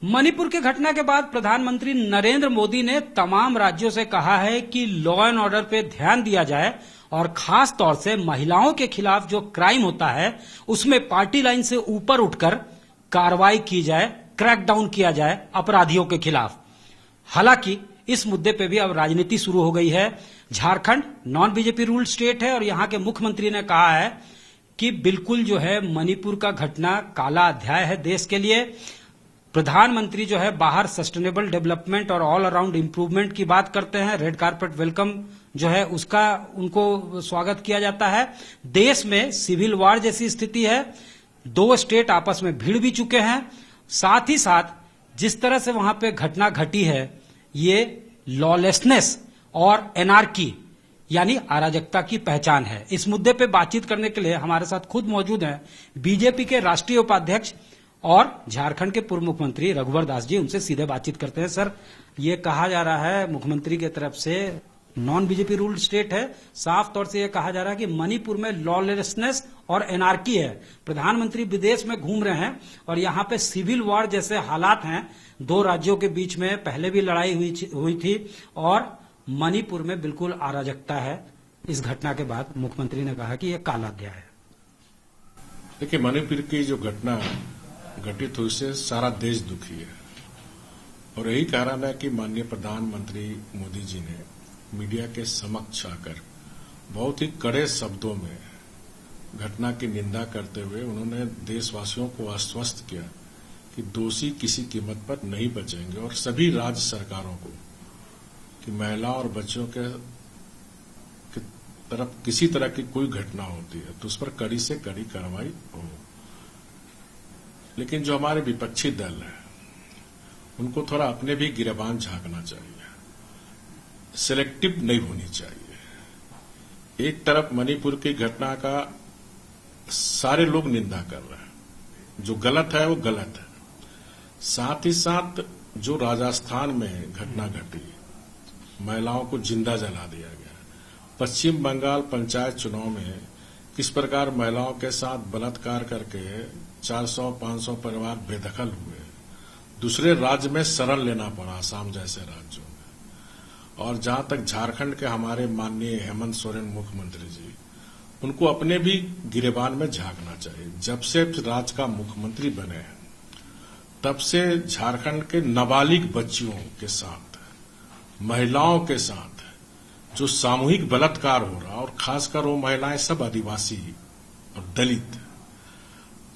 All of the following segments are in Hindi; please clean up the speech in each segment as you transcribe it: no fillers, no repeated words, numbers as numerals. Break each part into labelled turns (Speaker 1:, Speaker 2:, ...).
Speaker 1: मणिपुर के घटना के बाद प्रधानमंत्री नरेंद्र मोदी ने तमाम राज्यों से कहा है कि लॉ एंड ऑर्डर पे ध्यान दिया जाए और खास तौर से महिलाओं के खिलाफ जो क्राइम होता है उसमें पार्टी लाइन से ऊपर उठकर कार्रवाई की जाए, क्रैकडाउन किया जाए अपराधियों के खिलाफ। हालांकि इस मुद्दे पे भी अब राजनीति शुरू हो गई है। Jharkhand non BJP ruled state है और यहां के मुख्यमंत्री ने कहा है कि बिल्कुल जो है मणिपुर का घटना काला अध्याय है देश के लिए। प्रधानमंत्री जो है बाहर सस्टेनेबल डेवलपमेंट और ऑल अराउंड इंप्रूवमेंट की बात करते हैं। रेड कारपेट वेलकम जो है उसका उनको स्वागत किया जाता है। देश में सिविल वार जैसी स्थिति है, 2 स्टेट आपस में भिड़ भी चुके हैं। साथ ही साथ जिस तरह से वहां पे घटना घटी है ये लॉलेसनेस और एनार्की यानी अराजकता की पहचान है। इस मुद्दे पे बातचीत करने के लिए हमारे साथ खुद मौजूद हैं बीजेपी के राष्ट्रीय उपाध्यक्ष और झारखंड के पूर्व मुख्यमंत्री रघुवर दास जी। उनसे सीधे बातचीत करते हैं। सर, ये कहा जा रहा है मुख्यमंत्री की तरफ से नॉन बीजेपी रूल्ड स्टेट है, साफ तौर से ये कहा जा रहा है कि मणिपुर में लॉलेसनेस और एनार्की है। प्रधानमंत्री विदेश में घूम रहे हैं और यहाँ पे सिविल वॉर जैसे हालात हैं। 2 राज्यों के बीच में पहले भी लड़ाई हुई थी और मणिपुर में बिल्कुल अराजकता है। इस घटना के बाद मुख्यमंत्री ने कहा कि यह काला अध्याय है।
Speaker 2: देखिए, मणिपुर की जो घटना घटित हुई से सारा देश दुखी है और यही कारण है कि माननीय प्रधानमंत्री मोदी जी ने मीडिया के समक्ष आकर बहुत ही कड़े शब्दों में घटना की निंदा करते हुए उन्होंने देशवासियों को आश्वस्त किया कि दोषी किसी कीमत पर नहीं बचेंगे और सभी राज्य सरकारों को कि महिला और बच्चों के तरफ किसी तरह की कोई घटना होती है तो उस पर कड़ी से कड़ी कार्रवाई हो। लेकिन जो हमारे विपक्षी दल है उनको थोड़ा अपने भी गिरेबान झांकना चाहिए, सिलेक्टिव नहीं होनी चाहिए। एक तरफ मणिपुर की घटना का सारे लोग निंदा कर रहे हैं, जो गलत है वो गलत है। साथ ही साथ जो राजस्थान में घटना घटी, महिलाओं को जिंदा जला दिया गया, पश्चिम बंगाल पंचायत चुनाव में किस प्रकार महिलाओं के साथ बलात्कार करके 400-500 परिवार बेदखल हुए, दूसरे राज्य में शरण लेना पड़ा असम जैसे राज्यों में। और जहां तक झारखंड के हमारे माननीय हेमंत सोरेन मुख्यमंत्री जी, उनको अपने भी गिरेबान में झांकना चाहिए। जब से राज्य का मुख्यमंत्री बने हैं तब से झारखंड के नाबालिग बच्चियों के साथ, महिलाओं के साथ जो सामूहिक बलात्कार हो रहा और खासकर वो महिलाएं सब आदिवासी और दलित।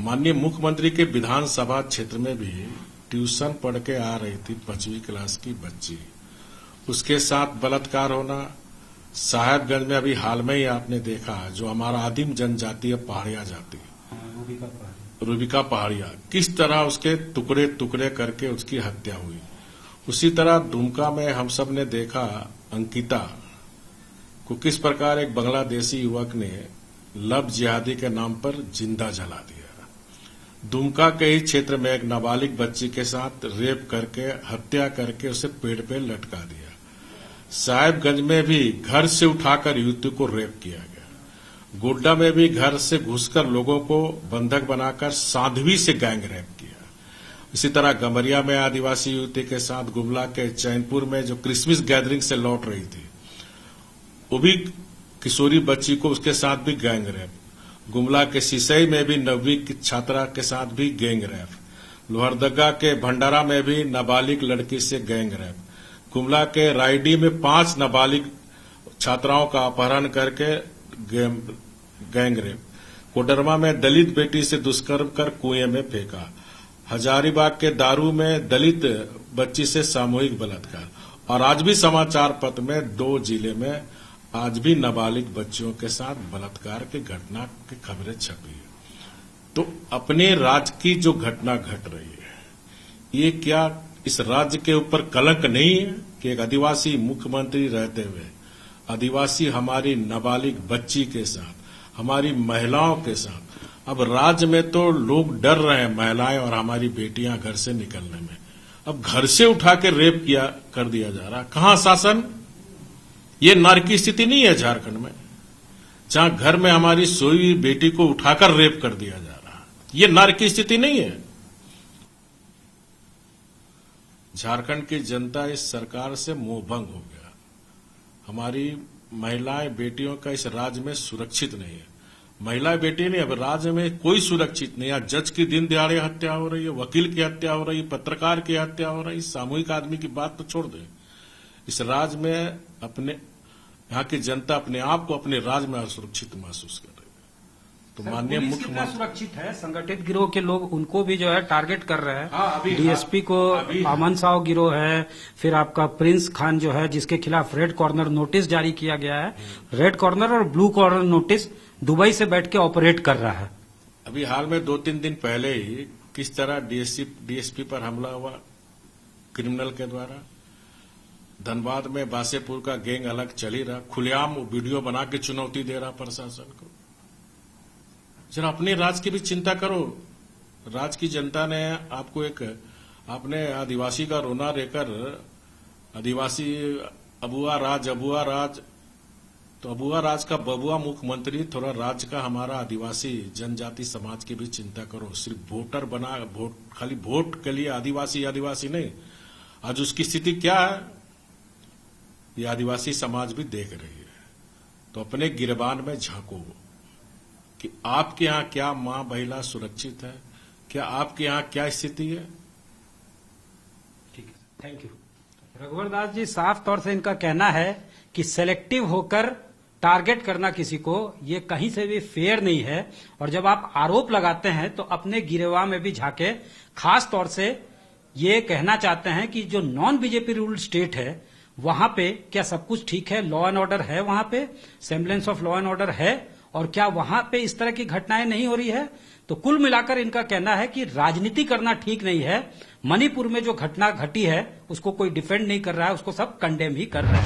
Speaker 2: माननीय मुख्यमंत्री के विधानसभा क्षेत्र में भी ट्यूशन पढ़ के आ रही थी 5वीं क्लास की बच्ची, उसके साथ बलात्कार होना। साहेबगंज में अभी हाल में ही आपने देखा जो हमारा आदिम जनजातीय पहाड़िया जाति रूबिका पहाड़िया, किस तरह उसके टुकड़े टुकड़े करके उसकी हत्या हुई। उसी तरह दुमका में हम सब ने देखा अंकिता को किस प्रकार एक बांग्लादेशी युवक ने लव जिहादी के नाम पर जिंदा जला दिया। दुमका के ही क्षेत्र में एक नाबालिग बच्ची के साथ रेप करके हत्या करके उसे पेड़ पे लटका दिया। साहेबगंज में भी घर से उठाकर युवती को रेप किया गया। गोड्डा में भी घर से घुसकर लोगों को बंधक बनाकर साध्वी से गैंग रेप किया। इसी तरह गमरिया में आदिवासी युवती के साथ, गुमला के चैनपुर में जो क्रिसमस गैदरिंग से लौट रही थी वो भी किशोरी बच्ची को उसके साथ भी गैंग रेप। गुमला के सिसई में भी 9वीं की छात्रा के साथ भी गैंग रेप। लोहरदगा के भंडारा में भी नाबालिग लड़की से गैंग रेप। गुमला के रायडी में 5 नाबालिग छात्राओं का अपहरण करके गैंग रेप। कोडरमा में दलित बेटी से दुष्कर्म कर कुएं में फेंका। हजारीबाग के दारू में दलित बच्ची से सामूहिक बलात्कार। और आज भी समाचार पत्र में 2 जिले में आज भी नाबालिग बच्चियों के साथ बलात्कार की घटना की खबरें छपी है। तो अपने राज्य की जो घटना घट रही है, ये क्या इस राज्य के ऊपर कलंक नहीं है कि एक आदिवासी मुख्यमंत्री रहते हुए आदिवासी हमारी नाबालिग बच्ची के साथ, हमारी महिलाओं के साथ, अब राज्य में तो लोग डर रहे हैं, महिलाएं और हमारी बेटियां घर से निकलने में। अब घर से उठा के रेप कर दिया जा रहा। कहां शासन? ये नारी की स्थिति नहीं है झारखंड में, जहां घर में हमारी सोई हुई बेटी को उठाकर रेप कर दिया जा रहा। ये नारी की स्थिति नहीं है। झारखंड की जनता इस सरकार से मोहभंग हो गया। हमारी महिलाएं बेटियों का इस राज्य में सुरक्षित नहीं है। महिला बेटी नहीं, अब राज्य में कोई सुरक्षित नहीं है। जज की दिन दिहाड़े हत्या हो रही है, वकील की हत्या हो रही है, पत्रकार की हत्या हो रही है। सामूहिक आदमी की बात तो छोड़ दे। इस राज्य में अपने यहाँ की जनता अपने आप को अपने राज्य में असुरक्षित महसूस कर रही है। तो माननीय मुख्यमंत्री
Speaker 1: सुरक्षित है, संगठित गिरोह के लोग उनको भी जो है टारगेट कर रहे हैं।
Speaker 2: हाँ,
Speaker 1: डीएसपी को अमन साव गिरोह है, फिर आपका प्रिंस खान जो है जिसके खिलाफ रेड कॉर्नर नोटिस जारी किया गया है। रेड कॉर्नर और ब्लू कॉर्नर नोटिस दुबई से बैठ के ऑपरेट कर रहा है।
Speaker 2: अभी हाल में 2-3 दिन पहले ही किस तरह डीएसपी पर हमला हुआ क्रिमिनल के द्वारा। धनबाद में बासेपुर का गैंग अलग चल ही रहा, खुलेआम वीडियो बना के चुनौती दे रहा प्रशासन को। जरा अपने राज्य की भी चिंता करो। राज्य की जनता ने आपको आपने आदिवासी का रोना लेकर आदिवासी अबुआ राज, तो अबुआ राज का बबुआ मुख्यमंत्री, थोड़ा राज्य का हमारा आदिवासी जनजाति समाज की भी चिंता करो। सिर्फ खाली वोट के लिए आदिवासी नहीं। आज उसकी स्थिति क्या है ये आदिवासी समाज भी देख रही है। तो अपने गिरबान में झांको कि आपके यहाँ क्या मां महिला सुरक्षित है, क्या आपके यहाँ क्या स्थिति है।
Speaker 1: ठीक है, थैंक यू। रघुवर दास जी, साफ तौर से इनका कहना है कि सेलेक्टिव होकर टारगेट करना किसी को ये कहीं से भी फेयर नहीं है। और जब आप आरोप लगाते हैं तो अपने गिरेवा में भी झांके। खास तौर से ये कहना चाहते हैं कि जो नॉन बीजेपी रूल्ड स्टेट है वहां पे क्या सब कुछ ठीक है, लॉ एंड ऑर्डर है, वहां पे semblance of law and order है, और क्या वहां पे इस तरह की घटनाएं नहीं हो रही है। तो कुल मिलाकर इनका कहना है कि राजनीति करना ठीक नहीं है। मणिपुर में जो घटना घटी है उसको कोई डिफेंड नहीं कर रहा है, उसको सब कंडेम ही कर रहे हैं।